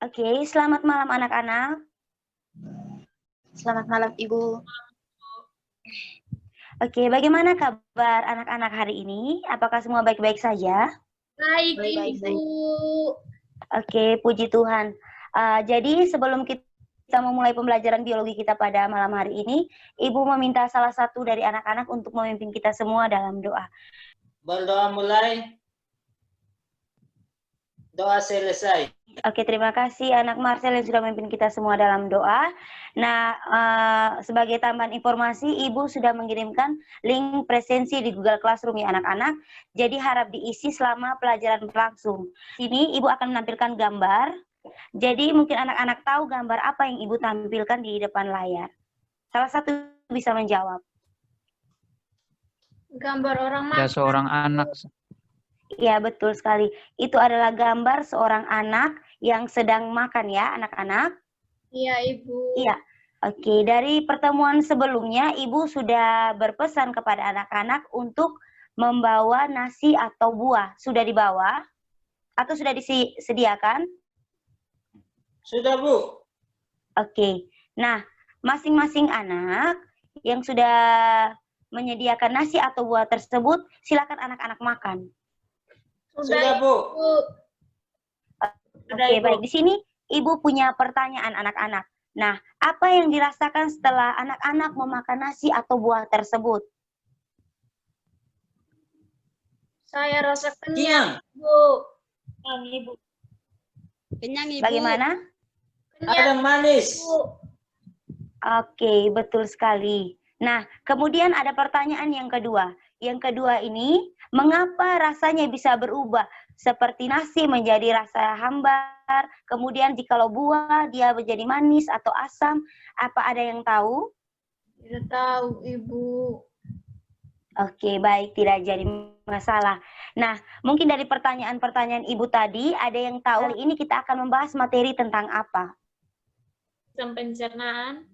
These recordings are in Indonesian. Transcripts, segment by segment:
Oke, selamat malam anak-anak. Selamat malam, Ibu. Oke, bagaimana kabar anak-anak hari ini? Apakah semua baik-baik saja? Baik, Baik, Ibu. Oke, puji Tuhan. Jadi sebelum kita memulai pembelajaran biologi kita pada malam hari ini, Ibu meminta salah satu dari anak-anak untuk memimpin kita semua dalam doa. Berdoa mulai. Doa selesai. Oke, terima kasih anak Marcel yang sudah memimpin kita semua dalam doa. Nah, sebagai tambahan informasi, Ibu sudah mengirimkan link presensi di Google Classroom ya anak-anak. Jadi harap diisi selama pelajaran berlangsung. Sini Ibu akan menampilkan gambar. Jadi mungkin anak-anak tahu gambar apa yang Ibu tampilkan di depan layar. Salah satu bisa menjawab. Gambar orang Ya, makan. seorang anak. Ya, betul sekali. Itu adalah gambar seorang anak yang sedang makan ya, anak-anak. Iya, Ibu. Iya. Oke, dari pertemuan sebelumnya Ibu sudah berpesan kepada anak-anak untuk membawa nasi atau buah. Sudah dibawa? Atau sudah disediakan? Sudah, Bu. Oke. Nah, masing-masing anak yang sudah menyediakan nasi atau buah tersebut, silakan anak-anak makan. Sudah, Bu. Oke, baik. Di sini Ibu punya pertanyaan anak-anak. Nah, apa yang dirasakan setelah anak-anak memakan nasi atau buah tersebut? Saya rasa Kenyang. kenyang, Bu. Kenyang, Ibu. Bagaimana? Kenyang, Ada manis. Bu. Oke, betul sekali. Nah, kemudian ada pertanyaan yang kedua. Yang kedua ini, mengapa rasanya bisa berubah? Seperti nasi menjadi rasa hambar, kemudian jikalau buah dia menjadi manis atau asam. Apa ada yang tahu? Tidak tahu, Ibu. Oke, baik, tidak jadi masalah. Nah, mungkin dari pertanyaan-pertanyaan Ibu tadi, ada yang tahu kali ini kita akan membahas materi tentang apa? Sistem pencernaan.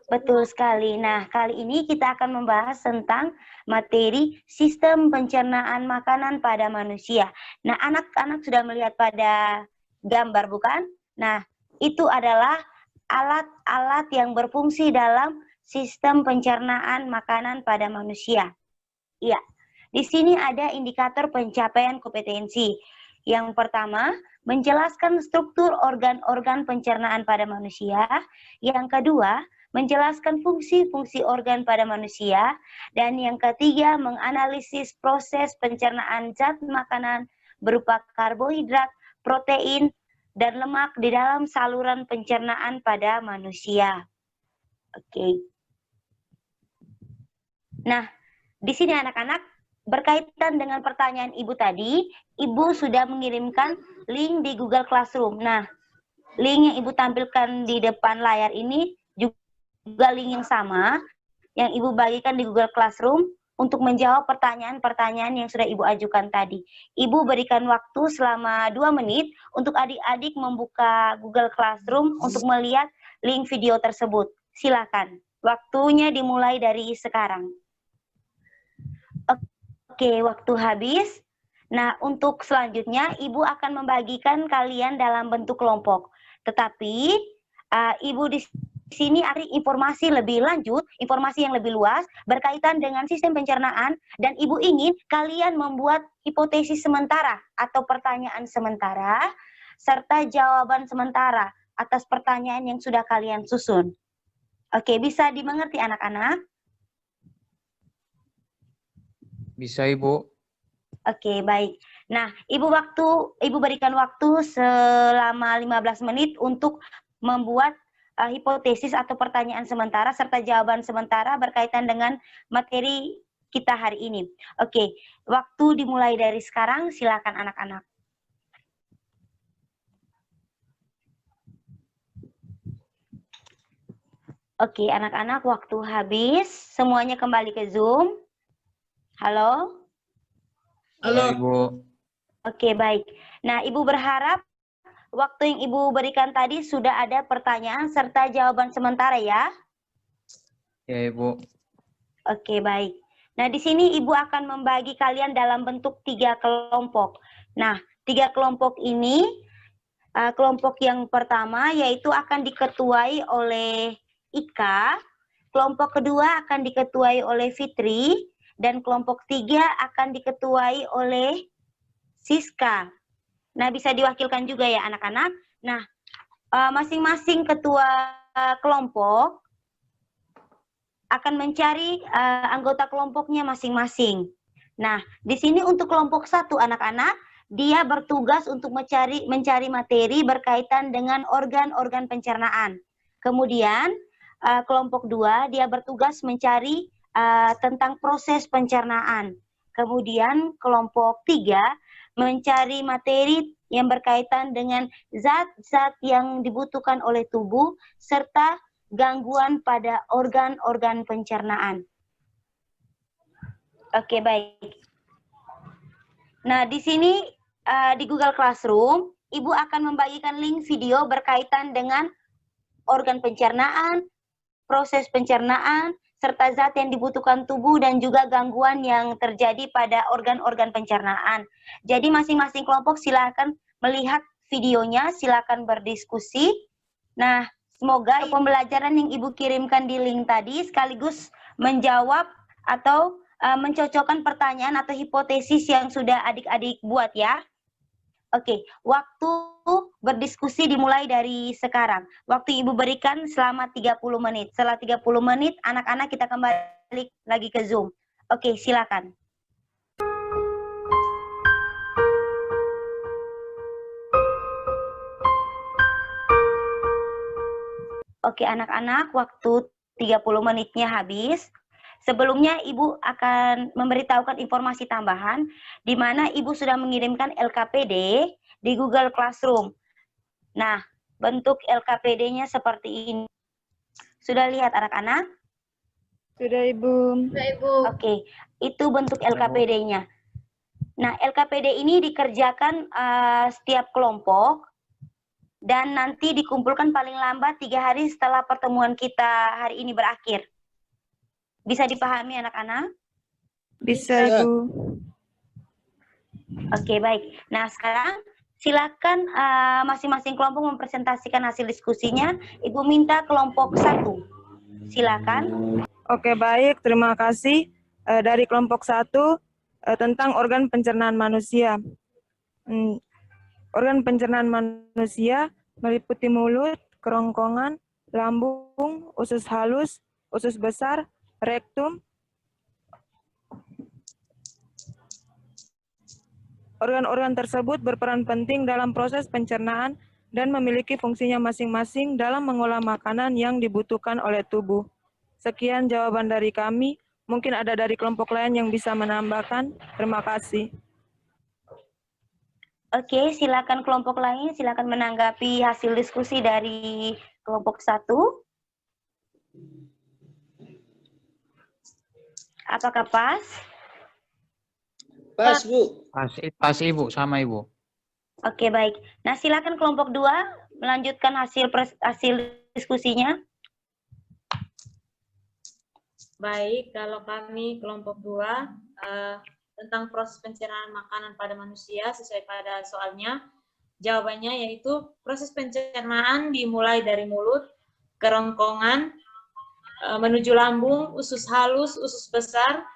Betul sekali. Nah, kali ini kita akan membahas tentang materi sistem pencernaan makanan pada manusia. Nah, anak-anak sudah melihat pada gambar, bukan? Nah, itu adalah alat-alat yang berfungsi dalam sistem pencernaan makanan pada manusia. Iya, di sini ada indikator pencapaian kompetensi. Yang pertama, menjelaskan struktur organ-organ pencernaan pada manusia. Yang kedua, menjelaskan fungsi-fungsi organ pada manusia. Dan yang ketiga, menganalisis proses pencernaan zat makanan berupa karbohidrat, protein, dan lemak di dalam saluran pencernaan pada manusia. Oke. Nah, di sini anak-anak, berkaitan dengan pertanyaan Ibu tadi, Ibu sudah mengirimkan link di Google Classroom. Nah, link yang Ibu tampilkan di depan layar ini juga link yang sama yang Ibu bagikan di Google Classroom untuk menjawab pertanyaan-pertanyaan yang sudah Ibu ajukan tadi. Ibu berikan waktu selama 2 menit untuk adik-adik membuka Google Classroom untuk melihat link video tersebut. Silakan. Waktunya dimulai dari sekarang. Oke, waktu habis. Nah, untuk selanjutnya, Ibu akan membagikan kalian dalam bentuk kelompok. Tetapi, Ibu di sini ada informasi lebih lanjut, informasi yang lebih luas, berkaitan dengan sistem pencernaan, dan Ibu ingin kalian membuat hipotesis sementara atau pertanyaan sementara, serta jawaban sementara atas pertanyaan yang sudah kalian susun. Oke, bisa dimengerti anak-anak? Bisa, Ibu. Oke, baik. Nah, Ibu berikan waktu selama 15 menit untuk membuat hipotesis atau pertanyaan sementara serta jawaban sementara berkaitan dengan materi kita hari ini. Oke, waktu dimulai dari sekarang, silakan anak-anak. Oke, anak-anak, waktu habis. Semuanya kembali ke Zoom. Halo? Halo. Ya, Ibu. Oke, baik. Nah, Ibu berharap waktu yang Ibu berikan tadi sudah ada pertanyaan serta jawaban sementara ya? Ya, Ibu. Oke, baik. Nah, di sini Ibu akan membagi kalian dalam bentuk 3 kelompok. Nah, 3 kelompok ini Kelompok yang pertama yaitu akan diketuai oleh Ika, kelompok kedua akan diketuai oleh Fitri, dan kelompok 3 akan diketuai oleh Siska. Nah, bisa diwakilkan juga ya anak-anak. Nah, masing-masing ketua kelompok akan mencari anggota kelompoknya masing-masing. Nah, di sini untuk kelompok 1 anak-anak, dia bertugas untuk mencari materi berkaitan dengan organ-organ pencernaan. Kemudian kelompok 2 dia bertugas mencari tentang proses pencernaan. Kemudian kelompok 3 mencari materi yang berkaitan dengan zat-zat yang dibutuhkan oleh tubuh serta gangguan pada organ-organ pencernaan. Oke, baik. Nah, di sini di Google Classroom, Ibu akan membagikan link video berkaitan dengan organ pencernaan, proses pencernaan, serta zat yang dibutuhkan tubuh dan juga gangguan yang terjadi pada organ-organ pencernaan. Jadi masing-masing kelompok silakan melihat videonya, silakan berdiskusi. Nah, semoga pembelajaran yang Ibu kirimkan di link tadi sekaligus menjawab atau mencocokkan pertanyaan atau hipotesis yang sudah adik-adik buat ya. Oke, waktu berdiskusi dimulai dari sekarang. Waktu Ibu berikan selama 30 menit. Setelah 30 menit, anak-anak kita kembali lagi ke Zoom. Oke, silakan. Oke, anak-anak, waktu 30 menitnya habis. Sebelumnya Ibu akan memberitahukan informasi tambahan di mana Ibu sudah mengirimkan LKPD di Google Classroom. Nah, bentuk LKPD-nya seperti ini. Sudah lihat anak-anak? Sudah, Ibu. Sudah, Ibu. Oke, itu bentuk LKPD-nya. Nah, LKPD ini dikerjakan setiap kelompok dan nanti dikumpulkan paling lambat 3 hari setelah pertemuan kita hari ini berakhir. Bisa dipahami anak-anak? Bisa, Ibu. Oke, baik. Nah, sekarang silakan masing-masing kelompok mempresentasikan hasil diskusinya. Ibu minta kelompok 1. Silakan. Oke, baik. Terima kasih. Dari kelompok 1 tentang organ pencernaan manusia. Organ pencernaan manusia meliputi mulut, kerongkongan, lambung, usus halus, usus besar, rektum. Organ-organ tersebut berperan penting dalam proses pencernaan dan memiliki fungsinya masing-masing dalam mengolah makanan yang dibutuhkan oleh tubuh. Sekian jawaban dari kami. Mungkin ada dari kelompok lain yang bisa menambahkan. Terima kasih. Oke, silakan kelompok lain, silakan menanggapi hasil diskusi dari kelompok 1. Apakah pas? Pas, Bu. Pas Ibu, sama Ibu. Oke, baik. Nah, silakan kelompok 2 melanjutkan hasil diskusinya. Baik, kalau kami kelompok 2 tentang proses pencernaan makanan pada manusia sesuai pada soalnya, jawabannya yaitu proses pencernaan dimulai dari mulut, kerongkongan, menuju lambung, usus halus, usus besar,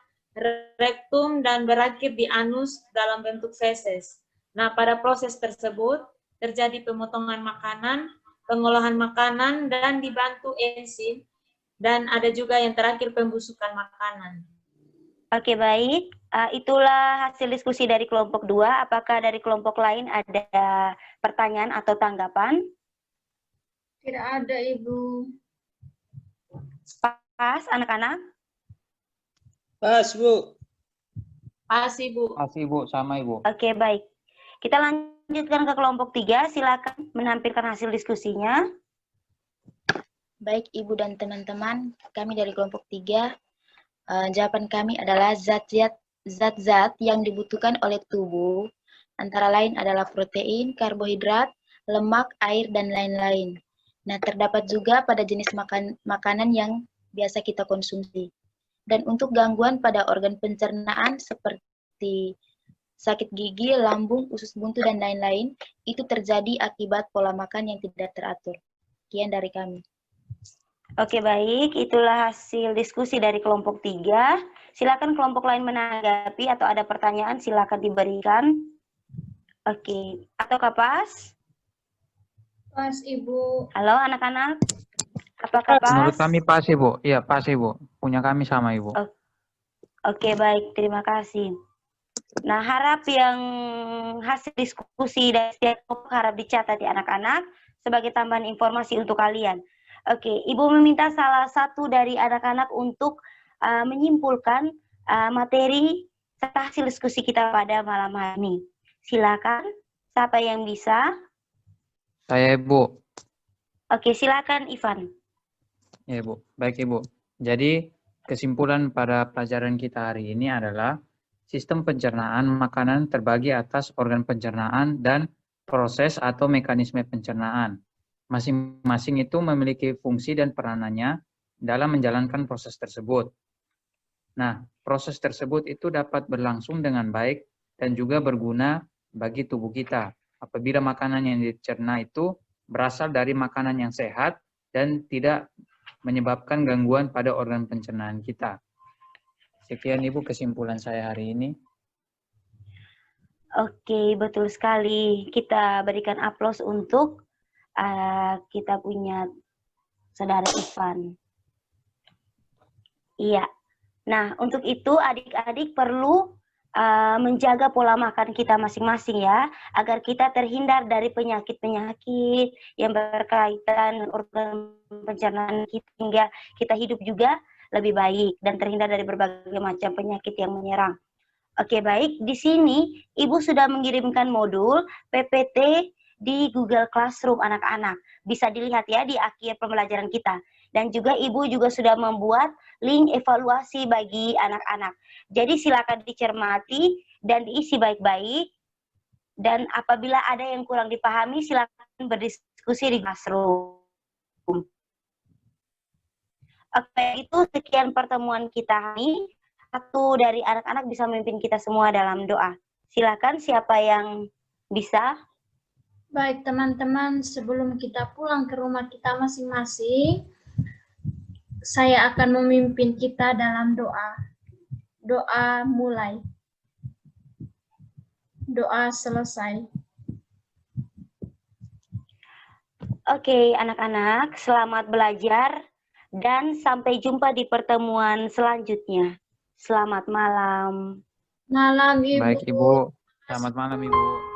rektum, dan berakhir di anus dalam bentuk feses. Nah, pada proses tersebut terjadi pemotongan makanan, pengolahan makanan, dan dibantu enzim, dan ada juga yang terakhir pembusukan makanan. Oke, baik. Itulah hasil diskusi dari kelompok 2. Apakah dari kelompok lain ada pertanyaan atau tanggapan? Tidak ada, Ibu. Pas, anak-anak? Pas, Bu. Pas, Ibu. Pas Ibu, sama Ibu. Oke, baik. Kita lanjutkan ke kelompok 3. Silakan menampilkan hasil diskusinya. Baik, Ibu dan teman-teman, kami dari kelompok 3, jawaban kami adalah zat-zat yang dibutuhkan oleh tubuh, antara lain adalah protein, karbohidrat, lemak, air, dan lain-lain. Nah, terdapat juga pada jenis makanan yang biasa kita konsumsi. Dan untuk gangguan pada organ pencernaan seperti sakit gigi, lambung, usus buntu, dan lain-lain, itu terjadi akibat pola makan yang tidak teratur. Sekian dari kami. Oke, baik. Itulah hasil diskusi dari kelompok 3. Silakan kelompok lain menanggapi atau ada pertanyaan, silakan diberikan. Oke. Atau Kapas? Pas, Ibu. Halo, anak-anak. Apakah pas? Menurut kami pas, Ibu. Iya, pas, Ibu. Punya kami sama, Ibu. Oke, baik. Terima kasih. Nah, harap yang hasil diskusi dari setiap kelompok harap dicatat ya anak-anak sebagai tambahan informasi untuk kalian. Oke, Ibu meminta salah satu dari anak-anak untuk menyimpulkan materi serta hasil diskusi kita pada malam hari ini. Silakan, siapa yang bisa? Saya, Ibu. Oke, silakan Ivan. Ya, Ibu. Baik, Ibu. Jadi, kesimpulan pada pelajaran kita hari ini adalah sistem pencernaan makanan terbagi atas organ pencernaan dan proses atau mekanisme pencernaan. Masing-masing itu memiliki fungsi dan peranannya dalam menjalankan proses tersebut. Nah, proses tersebut itu dapat berlangsung dengan baik dan juga berguna bagi tubuh kita apabila makanan yang dicerna itu berasal dari makanan yang sehat dan tidak menyebabkan gangguan pada organ pencernaan kita. Sekian Ibu kesimpulan saya hari ini. Oke, betul sekali. Kita berikan aplaus untuk kita punya saudara Ivan. Iya. Nah, untuk itu adik-adik perlu menjaga pola makan kita masing-masing ya, agar kita terhindar dari penyakit-penyakit yang berkaitan dengan organ pencernaan kita, hingga kita hidup juga lebih baik dan terhindar dari berbagai macam penyakit yang menyerang. Oke, baik. Di sini Ibu sudah mengirimkan modul PPT di Google Classroom anak-anak. Bisa dilihat ya di akhir pembelajaran kita. Dan juga Ibu juga sudah membuat link evaluasi bagi anak-anak. Jadi silakan dicermati dan diisi baik-baik. Dan apabila ada yang kurang dipahami, silakan berdiskusi di Classroom. Oke, itu sekian pertemuan kita hari ini. Satu dari anak-anak bisa memimpin kita semua dalam doa. Silakan siapa yang bisa. Baik teman-teman, sebelum kita pulang ke rumah kita masing-masing, saya akan memimpin kita dalam doa. Doa mulai. Doa selesai. Oke, anak-anak, selamat belajar. Dan sampai jumpa di pertemuan selanjutnya. Selamat malam. Malam, Ibu. Baik, Ibu. Selamat malam, Ibu.